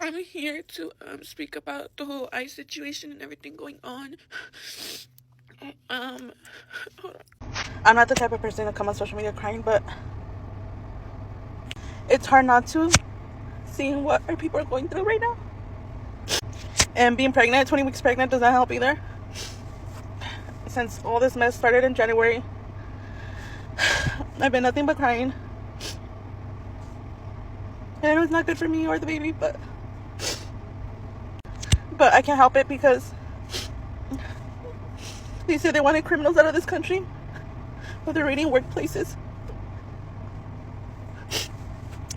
I'm here to speak about the whole ICE situation and everything going on. Hold on. I'm not the type of person to come on social media crying, but it's hard not to, seeing what our people are going through right now. And being pregnant, 20 weeks pregnant, does not help either. Since all this mess started in January, I've been nothing but crying. And it was not good for me or the baby, but I can't help it because they said they wanted criminals out of this country, but they're raiding workplaces.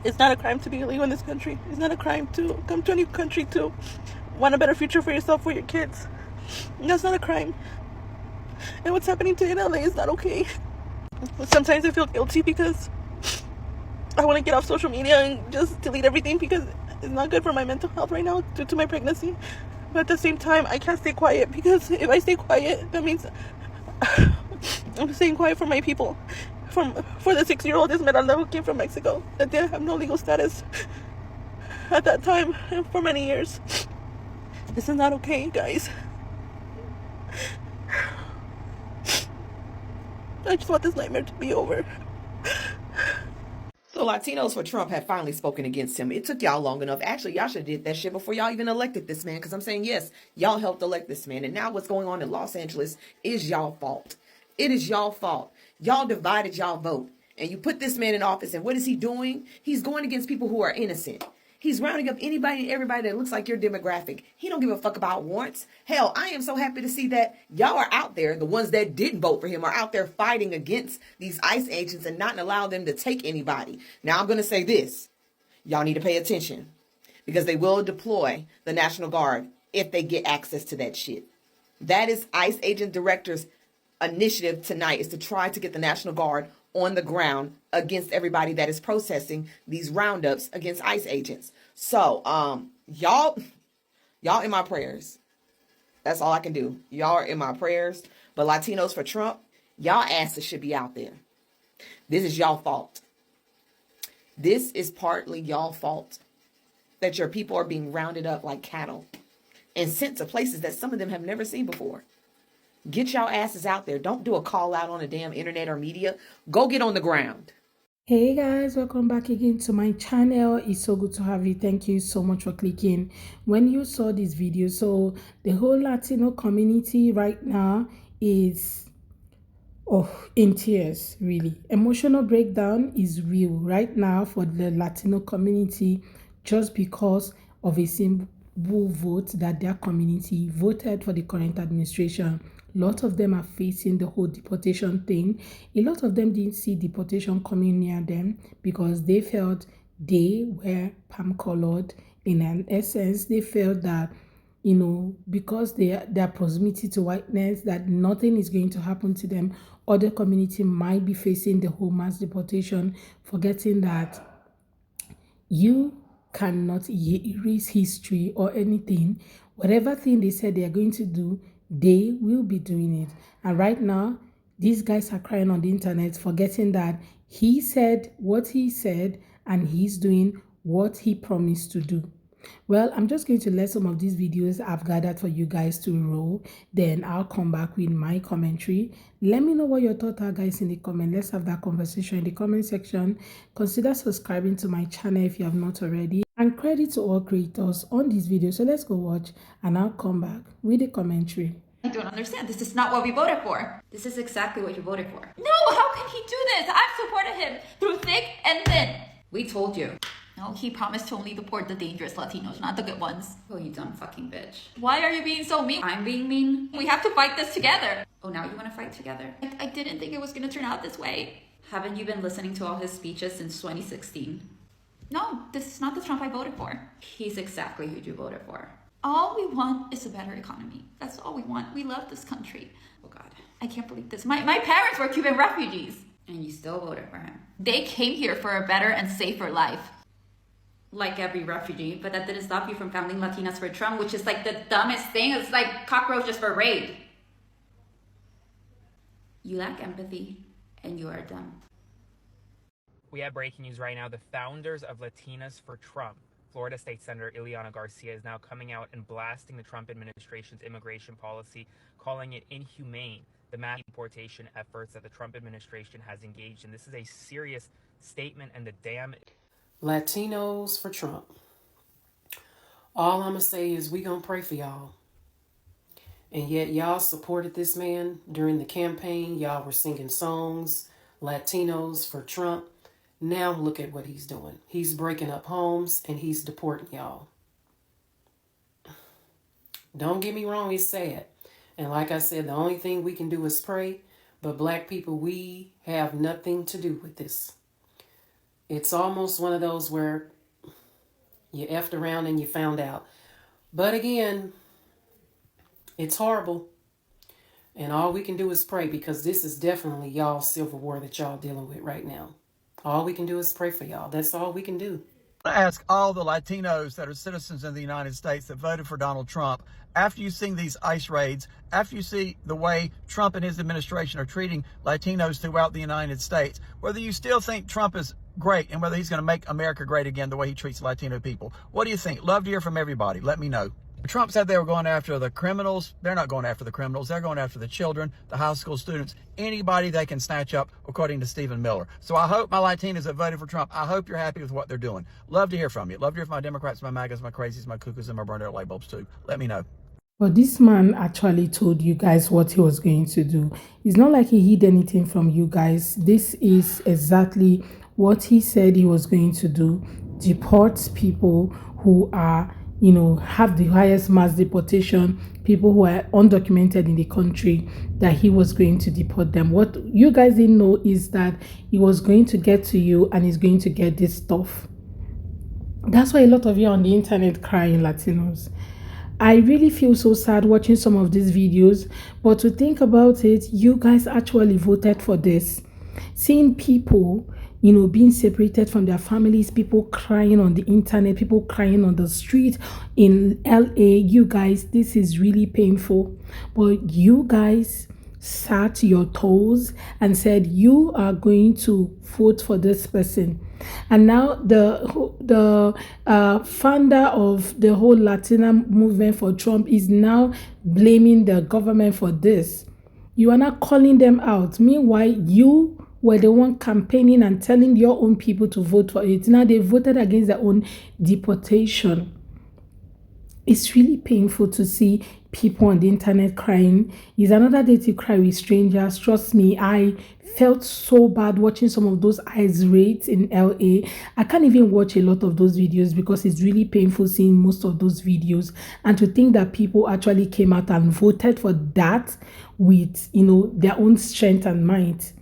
It's not a crime to be illegal in this country. It's not a crime to come to a new country to want a better future for yourself, for your kids. That's not a crime. And what's happening to in LA is not okay. Sometimes I feel guilty because I want to get off social media and just delete everything because it's not good for my mental health right now due to my pregnancy. But at the same time, I can't stay quiet because if I stay quiet, that means I'm staying quiet for my people. For the 6-year-old Esmeralda who came from Mexico, that they have no legal status at that time and for many years. This is not okay, guys. I just want this nightmare to be over. So Latinos for Trump have finally spoken against him. It took y'all long enough. Actually, y'all should have did that shit before y'all even elected this man. Because I'm saying, yes, y'all helped elect this man. And now what's going on in Los Angeles is y'all fault. It is y'all fault. Y'all divided y'all vote. And you put this man in office. And what is he doing? He's going against people who are innocent. He's rounding up anybody and everybody that looks like your demographic. He don't give a fuck about warrants. Hell, I am so happy to see that y'all are out there. The ones that didn't vote for him are out there fighting against these ICE agents and not allow them to take anybody. Now, I'm going to say this. Y'all need to pay attention because they will deploy the National Guard if they get access to that shit. That is ICE agent director's initiative tonight, is to try to get the National Guard on the ground against everybody that is processing these roundups against ICE agents. So, y'all in my prayers. That's all I can do. Y'all are in my prayers. But Latinos for Trump, y'all asses should be out there. This is y'all fault. This is partly y'all fault that your people are being rounded up like cattle and sent to places that some of them have never seen before. Get y'all asses out there. Don't do a call out on the damn internet or media. Go get on the ground. Hey guys, welcome back again to my channel. It's so good to have you. Thank you so much for clicking. When you saw this video, so the whole Latino community right now is in tears, really. Emotional breakdown is real right now for the Latino community just because of a simple vote that their community voted for the current administration. A lot of them are facing the whole deportation thing. A lot of them didn't see deportation coming near them because they felt they were palm colored. In an essence, they felt that because their proximity to whiteness, that nothing is going to happen to them. Other community might be facing the whole mass deportation, forgetting that you cannot erase history or anything. Whatever thing they said they are going to do, they will be doing it. And right now, these guys are crying on the internet, forgetting that he said what he said and he's doing what he promised to do. Well, I'm just going to let some of these videos I've gathered for you guys to roll. Then I'll come back with my commentary. Let me know what your thoughts are, guys, in the comment. Let's have that conversation in the comment section. Consider subscribing to my channel if you have not already. And credit to all creators on this video. So let's go watch and I'll come back with the commentary. I don't understand. This is not what we voted for. This is exactly what you voted for. No, how can he do this? I've supported him through thick and thin. We told you. No, he promised to only deport the dangerous Latinos, not the good ones. Oh, you dumb fucking bitch. Why are you being so mean? I'm being mean. We have to fight this together. Oh, now you want to fight together? I didn't think it was going to turn out this way. Haven't you been listening to all his speeches since 2016? No, this is not the Trump I voted for. He's exactly who you voted for. All we want is a better economy. That's all we want. We love this country. Oh God, I can't believe this. My parents were Cuban refugees. And you still voted for him. They came here for a better and safer life. Like every refugee, but that didn't stop you from founding Latinas for Trump, which is like the dumbest thing. It's like cockroaches for raid. You lack empathy and you are dumb. We have breaking news right now. The founders of Latinas for Trump Florida State Senator Ileana Garcia is now coming out and blasting the Trump administration's immigration policy, calling it inhumane, the mass deportation efforts that the Trump administration has engaged in. This is a serious statement, and the damn Latinos for Trump. All I'm going to say is we going to pray for y'all. And yet y'all supported this man during the campaign. Y'all were singing songs, Latinos for Trump. Now look at what he's doing. He's breaking up homes and he's deporting y'all. Don't get me wrong, it's sad. And like I said, the only thing we can do is pray. But black people, we have nothing to do with this. It's almost one of those where you effed around and you found out. But again, it's horrible. And all we can do is pray, because this is definitely y'all's civil war that y'all dealing with right now. All we can do is pray for y'all. That's all we can do. I ask all the Latinos that are citizens in the United States that voted for Donald Trump, after you see these ICE raids, after you see the way Trump and his administration are treating Latinos throughout the United States, whether you still think Trump is great and whether he's going to make America great again the way he treats Latino people. What do you think? Love to hear from everybody. Let me know. Trump said they were going after the criminals. They're not going after the criminals. They're going after the children, the high school students, anybody they can snatch up, according to Stephen Miller. So I hope my Latinos that voted for Trump, I hope you're happy with what they're doing. Love to hear from you. Love to hear from my Democrats, my MAGAs, my crazies, my cuckoos, and my burned out light bulbs too. Let me know. But this man actually told you guys what he was going to do. It's not like he hid anything from you guys. This is exactly what he said he was going to do. Deport people who are, have the highest mass deportation, people who are undocumented in the country, that he was going to deport them. What you guys didn't know is that he was going to get to you and he's going to get this stuff. That's why a lot of you on the internet crying, Latinos. I really feel so sad watching some of these videos, but to think about it, you guys actually voted for this. Seeing people, being separated from their families, people crying on the internet, people crying on the street in LA, you guys, this is really painful. But you guys sat your toes and said you are going to vote for this person. And now the founder of the whole Latina movement for Trump is now blaming the government for this. You are not calling them out. Meanwhile, you were the one campaigning and telling your own people to vote for it. Now they voted against their own deportation. It's really painful to see people on the internet crying. It's another day to cry with strangers. Trust me, I felt so bad watching some of those ICE raids in LA. I can't even watch a lot of those videos because it's really painful seeing most of those videos. And to think that people actually came out and voted for that with, their own strength and might.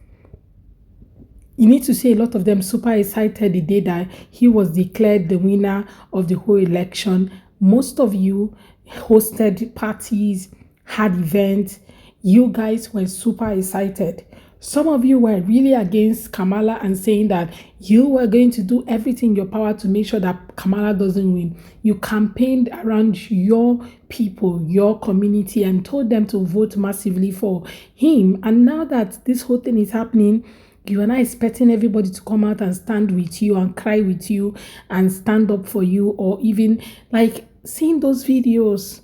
You need to see a lot of them super excited the day that he was declared the winner of the whole election. Most of you hosted parties, had events. You guys were super excited. Some of you were really against Kamala and saying that you were going to do everything in your power to make sure that Kamala doesn't win. You campaigned around your people, your community, and told them to vote massively for him. And now that this whole thing is happening, you are not expecting everybody to come out and stand with you and cry with you and stand up for you, or even like seeing those videos.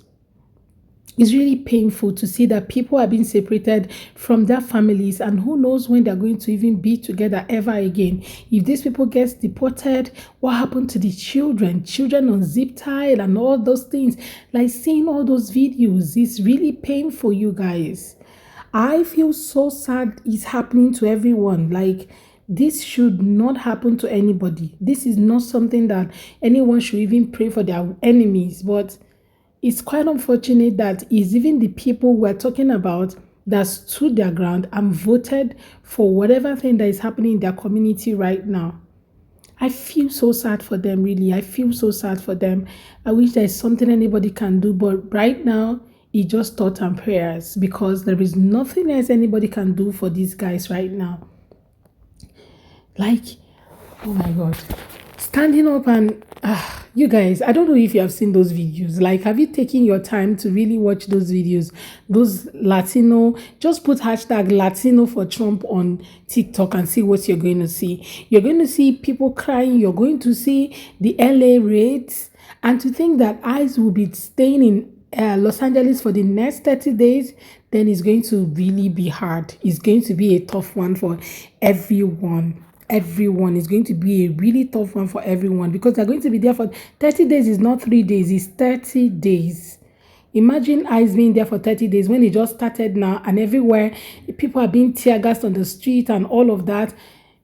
It's really painful to see that people are being separated from their families, and who knows when they're going to even be together ever again. If these people get deported, what happened to the children on zip tie and all those things? Like seeing all those videos is really painful, you guys. I feel so sad it's happening to everyone. Like, this should not happen to anybody. This is not something that anyone should even pray for their enemies. But it's quite unfortunate that it's even the people we're talking about that stood their ground and voted for whatever thing that is happening in their community right now. I feel so sad for them, really. I feel so sad for them. I wish there's something anybody can do. But right now, it's just thought and prayers, because there is nothing else anybody can do for these guys right now. Like, oh my God. Standing up and You guys, I don't know if you have seen those videos. Like, have you taken your time to really watch those videos? Those Latino, just put hashtag Latino for Trump on TikTok and see what you're going to see. You're going to see people crying. You're going to see the LA raids. And to think that ICE will be staying in Los Angeles for the next 30 days, then it's going to really be hard. It's going to be a tough one for everyone. Everyone is going to be a really tough one for everyone because they're going to be there for 30 days. Is not 3 days, it's 30 days. Imagine ICE being there for 30 days when it just started now, and everywhere people are being tear gassed on the street and all of that.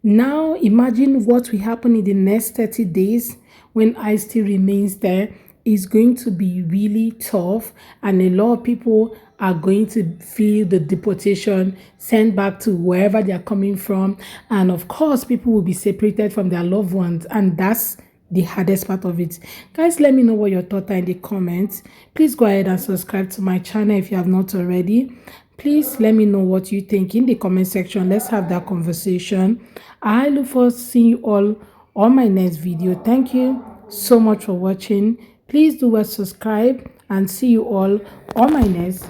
Now imagine what will happen in the next 30 days when ICE still remains there. Is going to be really tough, and a lot of people are going to feel the deportation, sent back to wherever they are coming from, and of course people will be separated from their loved ones, and that's the hardest part of it. Guys, let me know what your thoughts are in the comments. Please go ahead and subscribe to my channel if you have not already. Please let me know what you think in the comment section. Let's have that conversation. I look forward to seeing you all on my next video. Thank you so much for watching. Please do subscribe, and see you all on my next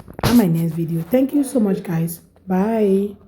video. Thank you so much, guys. Bye.